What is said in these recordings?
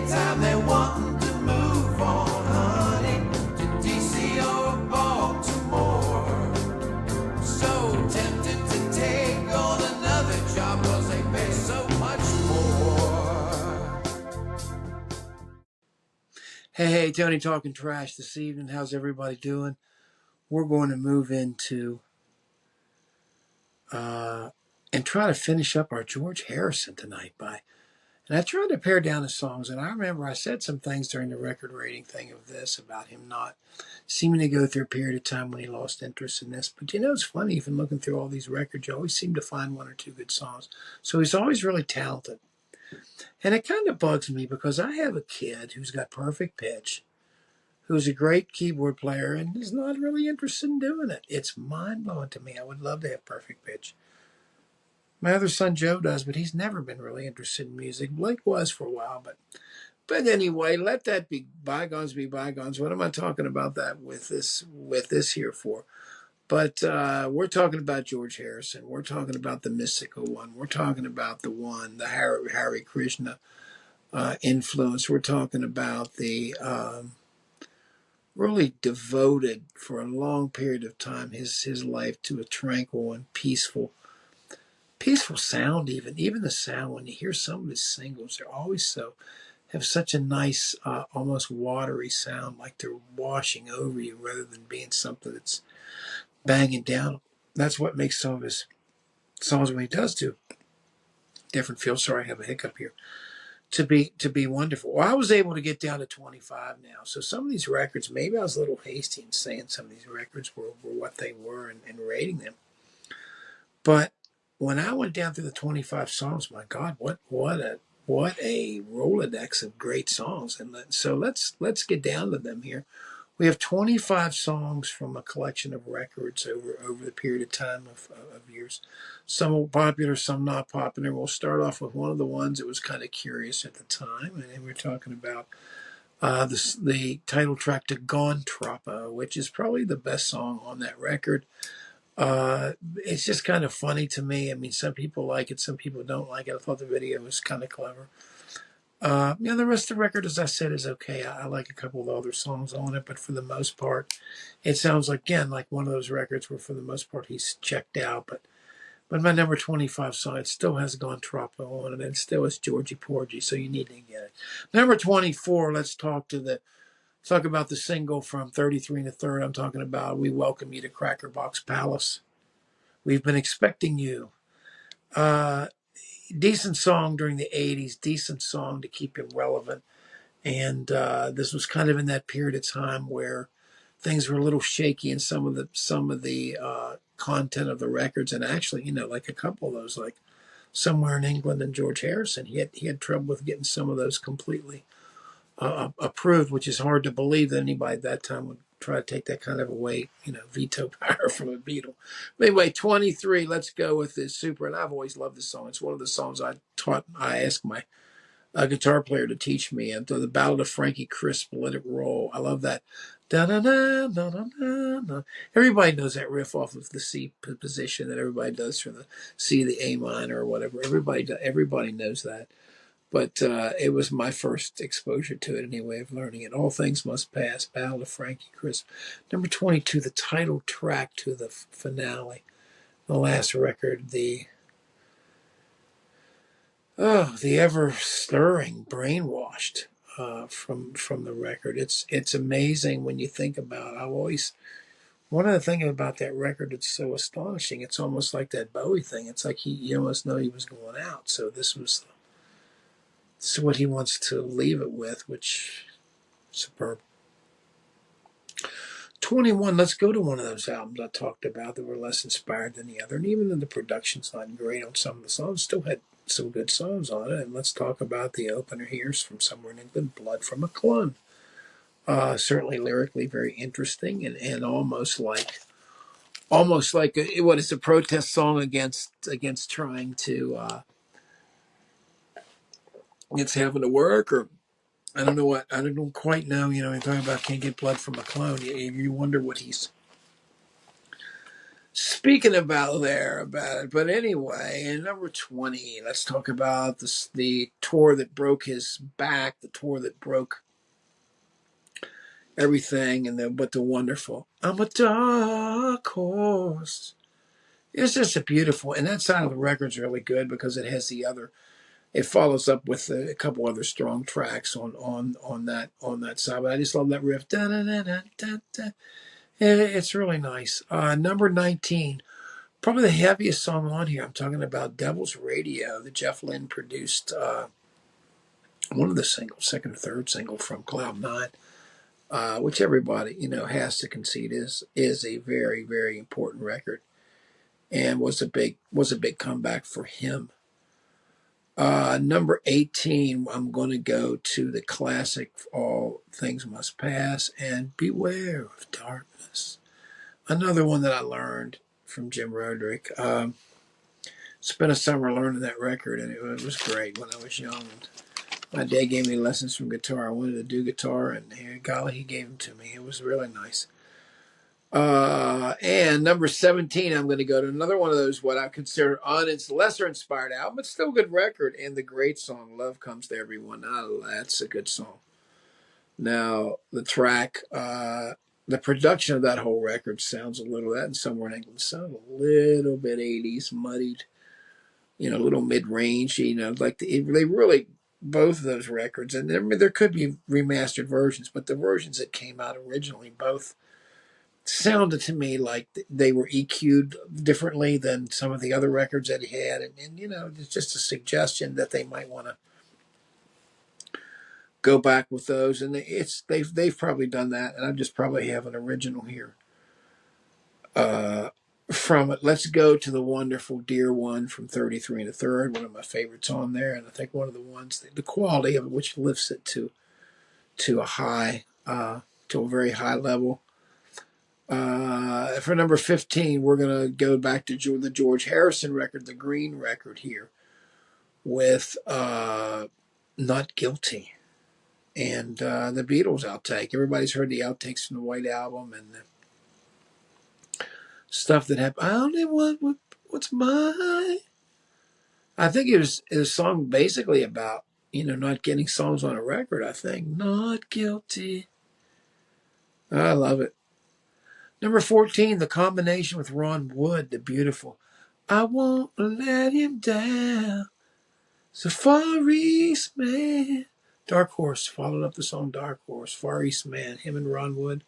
anytime they want to move on, honey, to DC or Baltimore. So tempted to take on another job 'cause they pay so much more. Hey, Tony talking trash this evening. How's everybody doing? We're going to move into and try to finish up our George Harrison tonight and I tried to pare down the songs, and I remember I said some things during the record rating thing of this about him not seeming to go through a period of time when he lost interest in this. But it's funny, even looking through all these records, you always seem to find one or two good songs. So he's always really talented. And it kind of bugs me because I have a kid who's got perfect pitch, who's a great keyboard player and is not really interested in doing it. It's mind-blowing to me. I would love to have perfect pitch. My other son Joe does, but he's never been really interested in music. Blake was for a while, but anyway, let that be bygones be bygones. What am I talking about that with this here for? But we're talking about George Harrison. We're talking about the mystical one. We're talking about the Hare Krishna influence. We're talking about the really devoted for a long period of time his life to a tranquil and peaceful sound. Even the sound when you hear some of his singles, they're always have such a nice almost watery sound, like they're washing over you rather than being something that's banging down. That's what makes some of his songs, when he does do different feels, sorry I have a hiccup here, to be wonderful. Well, I was able to get down to 25 now. So some of these records, maybe I was a little hasty in saying some of these records were what they were and rating them. But when I went down through the 25 songs, my God, what a Rolodex of great songs. And so let's get down to them here. We have 25 songs from a collection of records over the period of time of years. Some popular, some not popular. We'll start off with one of the ones that was kind of curious at the time, and we're talking about the title track to Gone Troppo, which is probably the best song on that record. It's just kind of funny to me. I mean, some people like it, some people don't like it. I thought the video was kind of clever. The rest of the record, as I said, is okay. I like a couple of the other songs on it, but for the most part, it sounds again like one of those records where for the most part he's checked out. But my number 25 song, it still has Gone Troppo on it, and it still is Georgie Porgy, so you need to get it. Number 24, let's talk about the single from 33 and a Third. I'm talking about We Welcome You to Cracker Box Palace. We've been expecting you. Decent song during the 80s, decent song to keep him relevant. And this was kind of in that period of time where things were a little shaky in some of the content of the records. And actually, like a couple of those, like Somewhere in England and George Harrison, he had trouble with getting some of those completely approved, which is hard to believe that anybody at that time would try to take that kind of away, veto power from a Beatle. But anyway, 23, let's go with this super. And I've always loved this song. It's one of the songs I asked my guitar player to teach me. And the Ballad of Frankie Crisp, Let It Roll. I love that. Da-da-da-da-da-da. Everybody knows that riff off of the C position that everybody does for the C, the A minor, or whatever. Everybody knows that. But it was my first exposure to it anyway, of learning it. All Things Must Pass, Ballad of Frankie Crisp. Number 22, the title track to the finale, the last record, the ever stirring Brainwashed from the record. It's amazing when you think about it. One of the things about that record that's so astonishing, it's almost like that Bowie thing. It's like you almost know he was going out. So this was what he wants to leave it with, which superb. 21, let's go to one of those albums I talked about that were less inspired than the other. And even though the production's not great on some of the songs, still had some good songs on it. And let's talk about the opener here from Somewhere in England, Blood from a Clone. Certainly lyrically very interesting and almost like what is a protest song against trying to against having to work, or I don't know what, I don't quite know, you're talking about can't get blood from a clone. You wonder what he's Speaking about it, but anyway, in number 20, let's talk about the tour that broke his back, the tour that broke everything, and then but the wonderful "I'm a dark horse." It's just a beautiful, and that side of the record's really good because it has it follows up with a couple other strong tracks on that side. But I just love that riff. Da, da, da, da, da, da. It's really nice. Number 19. Probably the heaviest song on here. I'm talking about Devil's Radio, that Jeff Lynne produced, one of the singles, second or third single from Cloud Nine, which everybody, has to concede is a very, very important record and was a big comeback for him. Number 18, I'm going to go to the classic All Things Must Pass and Beware of Darkness. Another one that I learned from Jim Roderick. Spent a summer learning that record, and it was great when I was young. My dad gave me lessons from guitar. I wanted to do guitar, and golly, he gave them to me. It was really nice. And number 17, I'm going to go to another one of those, what I consider lesser inspired album, but still good record, and the great song, Love Comes to Everyone. Oh, that's a good song. Now, the track, the production of that whole record sounds a little, that and Somewhere in England sounds a little bit 80s, muddied, a little mid-range, like they really, both of those records, and there could be remastered versions, but the versions that came out originally both sounded to me like they were EQ'd differently than some of the other records that he had, and it's just a suggestion that they might want to go back with those, and they've probably done that, and I just probably have an original here. From it, let's go to the wonderful Dear One from 33 and a Third, one of my favorites on there, and I think one of the ones, the quality of it, which lifts it to a very high level. For number 15, we're going to go back to the George Harrison record, the Green record here, with Not Guilty, and the Beatles outtake. Everybody's heard the outtakes from the White Album and the stuff that happened. I only want what's mine. I think it was a song basically about, not getting songs on a record, I think. Not Guilty. I love it. Number 14, the combination with Ron Wood, the beautiful I Won't Let Him Down, So Far East Man. Dark Horse followed up the song Dark Horse, Far East Man, him and Ron Wood.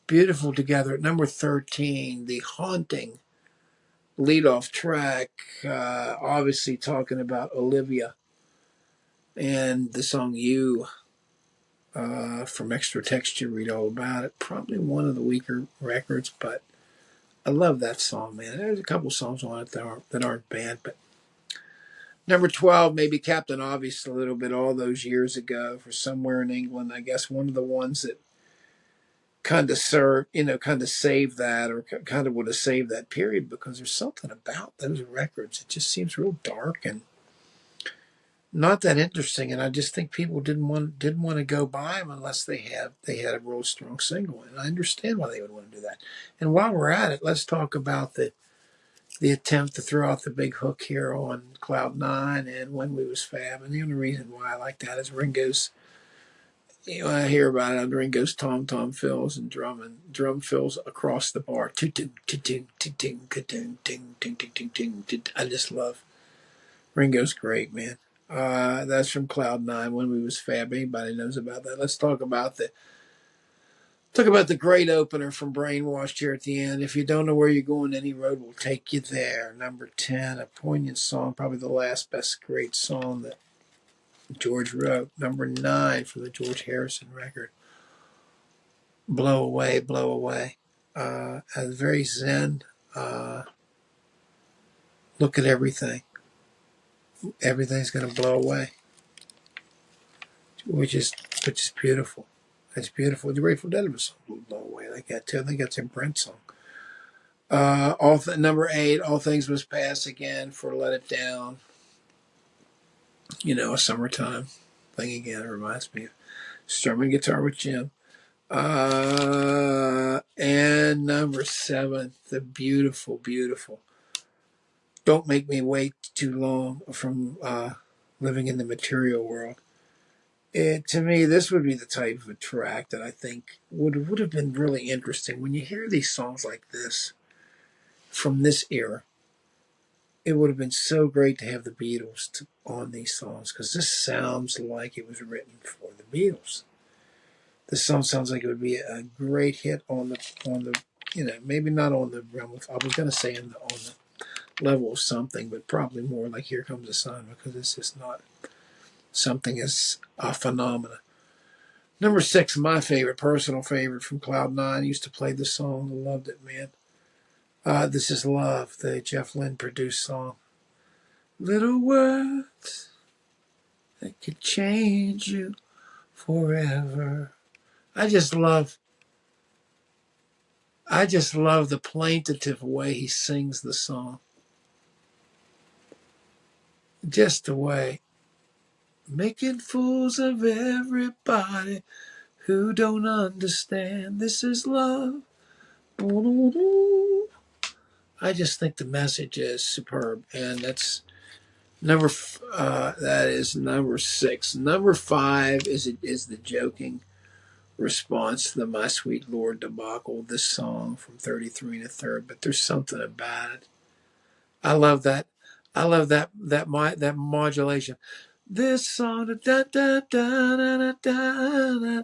Beautiful together. At number 13, the haunting leadoff track, obviously talking about Olivia and the song You from Extra Texture, read all about it. Probably one of the weaker records, but I love that song, man. There's a couple songs on it that aren't bad, but number 12, maybe Captain Obvious a little bit all those years ago for Somewhere in England. I guess one of the ones that kind of saved that, or kind of would have saved that period, because there's something about those records. It just seems real dark and not that interesting, and I just think people didn't want to go buy them unless they had a real strong single, and I understand why they would want to do that. And while we're at it, let's talk about the attempt to throw out the big hook here on Cloud Nine and When We Was Fab, and the only reason why I like that is Ringo's. I hear about it on Ringo's tom fills and drum fills across the bar. I just love Ringo's great, man. That's from Cloud Nine, When We Was Fab. Anybody knows about that? Let's talk about the great opener from Brainwashed here at the end. If you don't know where you're going, any road will take you there. Number 10, a poignant song, probably the last best great song that George wrote. Number 9 from the George Harrison record, Blow Away, Blow Away. A very zen look at everything. Everything's going to blow away, which is beautiful. That's beautiful. The Grateful Dead was song, Blow Away, like that too. I think that's a Brent song. Number 8, All Things Must Pass again for Let It Down. A summertime thing again. It reminds me of strumming guitar with Jim. And number 7, the beautiful, beautiful. Don't Make Me Wait Too Long from Living in the Material World. To me, this would be the type of a track that I think would have been really interesting. When you hear these songs like this from this era, it would have been so great to have the Beatles on these songs, because this sounds like it was written for the Beatles. This song sounds like it would be a great hit on the maybe not on the realm of, I was going to say on the level of something, but probably more like Here Comes the Sun, because this is not something as a phenomenon. Number 6, my favorite, personal favorite from Cloud Nine. I used to play the song. I loved it, man. This is Love, the Jeff Lynne produced song. Little words that could change you forever. I just love the plaintive way he sings the song. Just the way. Making fools of everybody who don't understand. This is love. I just think the message is superb, and that's that is number 6. Number 5 is the joking response to the My Sweet Lord debacle. This song from 33 and a Third, but there's something about it. I love that. I love that modulation. This song, da da da da da da da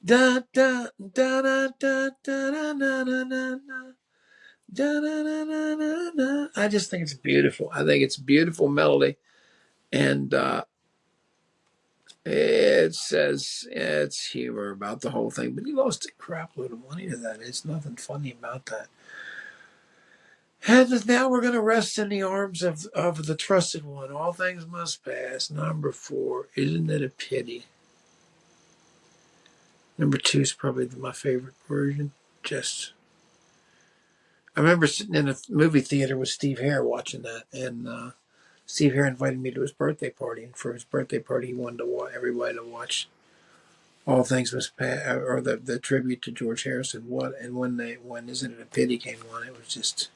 da da da da da da da. Da, da, da, da, da, da. I just think it's beautiful. I think it's beautiful melody, and it says it's humor about the whole thing. But he lost a crap load of money to that. It's nothing funny about that. And now we're going to rest in the arms of the trusted one. All things must pass. Number 4, isn't it a pity? Number 2 is probably my favorite version. I remember sitting in a movie theater with Steve Hare watching that, and Steve Hare invited me to his birthday party, and for his birthday party, he wanted everybody to watch All Things Must Pass, or the tribute to George Harrison. When Isn't It a Pity came on, it was just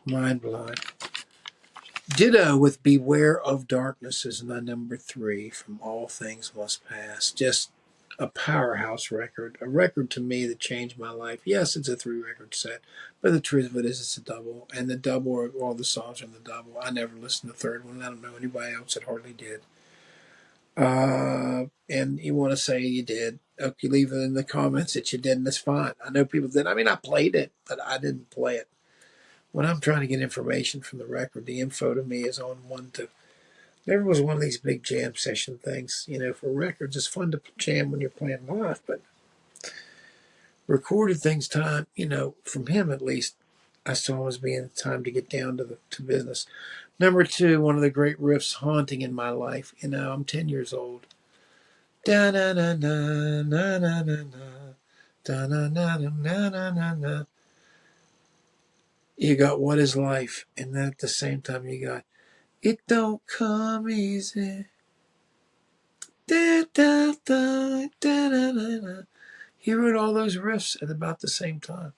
mind blowing. Ditto with Beware of Darkness is my number 3 from All Things Must Pass. Just a powerhouse record, a record to me that changed my life. Yes, it's a 3-record set, but the truth of it is it's a double, and the double, all the songs on the double. I never listened to the third one. I don't know anybody else that hardly did. And you want to say you did, okay, leave it in the comments that you did, and that's fine. I know people did. I mean, I played it, but I didn't play it. When I'm trying to get information from the record, the info to me is on one to. Never was one of these big jam session things. For records, it's fun to jam when you're playing live, but recorded things time, from him at least, I saw as being time to get down to business. Number 2, one of the great riffs haunting in my life. I'm 10 years old. Da na na na na na na na da na na na na na na. You got What Is Life, and then at the same time you got It Don't Come Easy. Da da da da da da da. He wrote all those riffs at about the same time.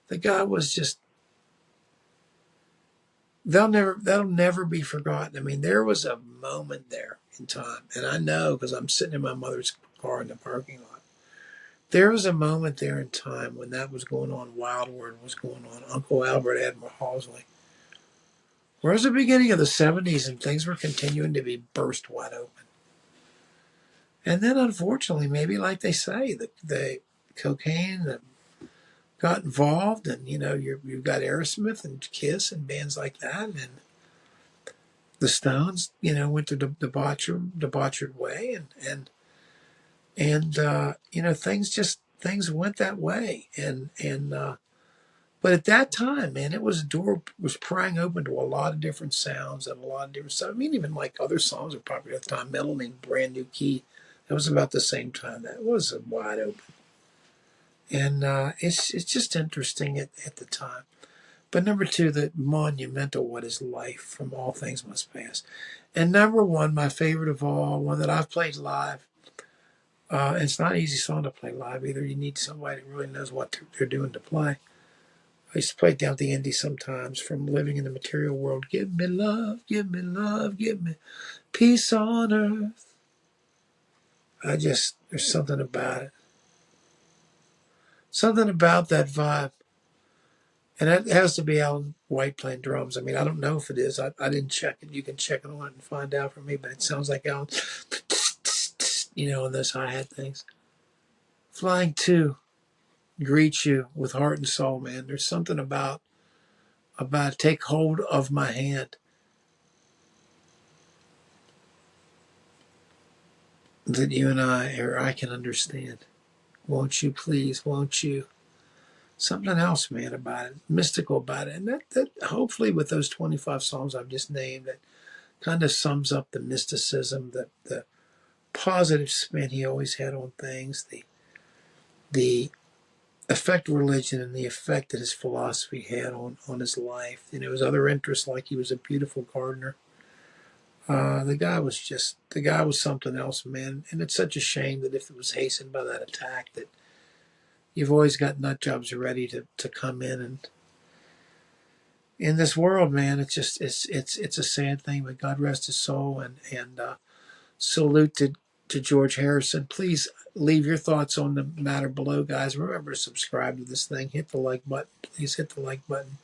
The guy was just, that'll never be forgotten. I mean, there was a moment there in time, and I know because I'm sitting in my mother's car in the parking lot. There was a moment there in time when that was going on. Wild Word was going on. Uncle Albert Admiral Halsey. Whereas the beginning of the 70s and things were continuing to be burst wide open. And then, unfortunately, maybe like they say, the cocaine that got involved, and you've got Aerosmith and Kiss and bands like that, and the Stones, went the debauchered way, and things went that way, but at that time, man, it was a door was prying open to a lot of different sounds and a lot of different stuff. I mean, even like other songs were popular at the time. Melanie, Brand New Key, that was about the same time. That was wide open. And it's just interesting at the time. But number 2, the monumental What Is Life from All Things Must Pass. And number 1, my favorite of all, one that I've played live, It's not an easy song to play live either. You need somebody that really knows what they're doing to play. I used to play it down at the Indies sometimes from Living in the Material World. Give me love, give me love, give me peace on earth. There's something about it. Something about that vibe. And that has to be Alan White playing drums. I mean, I don't know if it is. I didn't check it. You can check it on it and find out for me, but it sounds like Alan, and those hi-hat things. Flying to greet you with heart and soul, man. There's something about take hold of my hand that you and I can understand. Won't you please, won't you? Something else, man, about it, mystical about it. And that hopefully with those 25 songs I've just named, that kind of sums up the mysticism, the positive spin he always had on things, the effect of religion and the effect that his philosophy had on his life. His other interests, like he was a beautiful gardener. The guy was something else, man. And it's such a shame that if it was hastened by that attack, that you've always got nut jobs ready to come in. And in this world, man, it's a sad thing, but God rest his soul. And salute to George Harrison. Please leave your thoughts on the matter below, guys. Remember to subscribe to this thing. Hit the like button. Please hit the like button.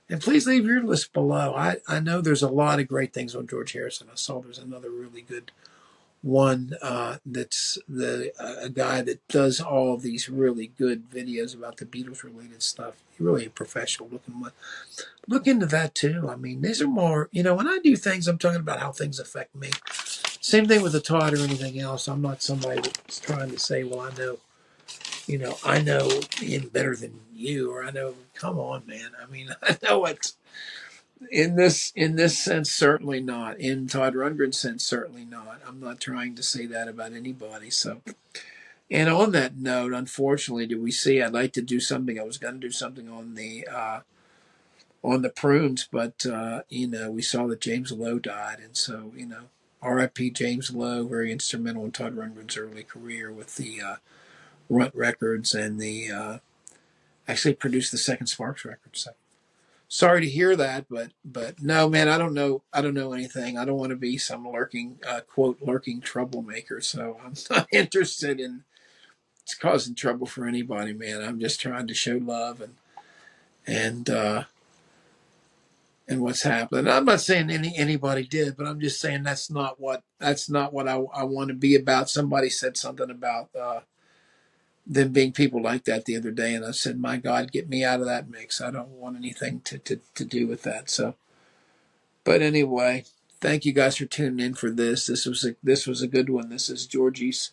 And please leave your list below. I know there's a lot of great things on George Harrison. I saw there's another really good one that's a guy that does all of these really good videos about the Beatles related stuff. He's really a professional looking one. Look into that too. I mean, these are more, when I do things, I'm talking about how things affect me. Same thing with the Todd or anything else. I'm not somebody that's trying to say, well, I know him better than you, or I know, come on, man. I mean, I know it's in this sense, certainly not. In Todd Rundgren's sense, certainly not. I'm not trying to say that about anybody. So, and on that note, unfortunately, I'd like to do something. I was going to do something on the prunes, but we saw that James Lowe died, and so R.I.P. James Lowe, very instrumental in Todd Rundgren's early career with the Runt Records, and the actually produced the second Sparks record. So sorry to hear that, but no, man, I don't know anything. I don't want to be some lurking troublemaker. So I'm not interested in causing trouble for anybody, man. I'm just trying to show love and what's happening. I'm not saying anybody did, but I'm just saying that's not what I want to be about. Somebody said something about them being people like that the other day, and I said, my God, get me out of that mix. I don't want anything to do with that. So, but anyway, thank you guys for tuning in for this. This was a good one. This is Georgie's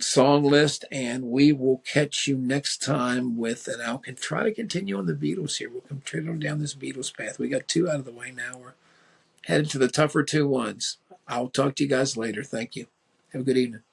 song list, and we will catch you next time and I can try to continue on the Beatles here. We'll continue down this Beatles path. We got 2 out of the way now. We're headed to the tougher 2 ones. I'll talk to you guys later. Thank you. Have a good evening.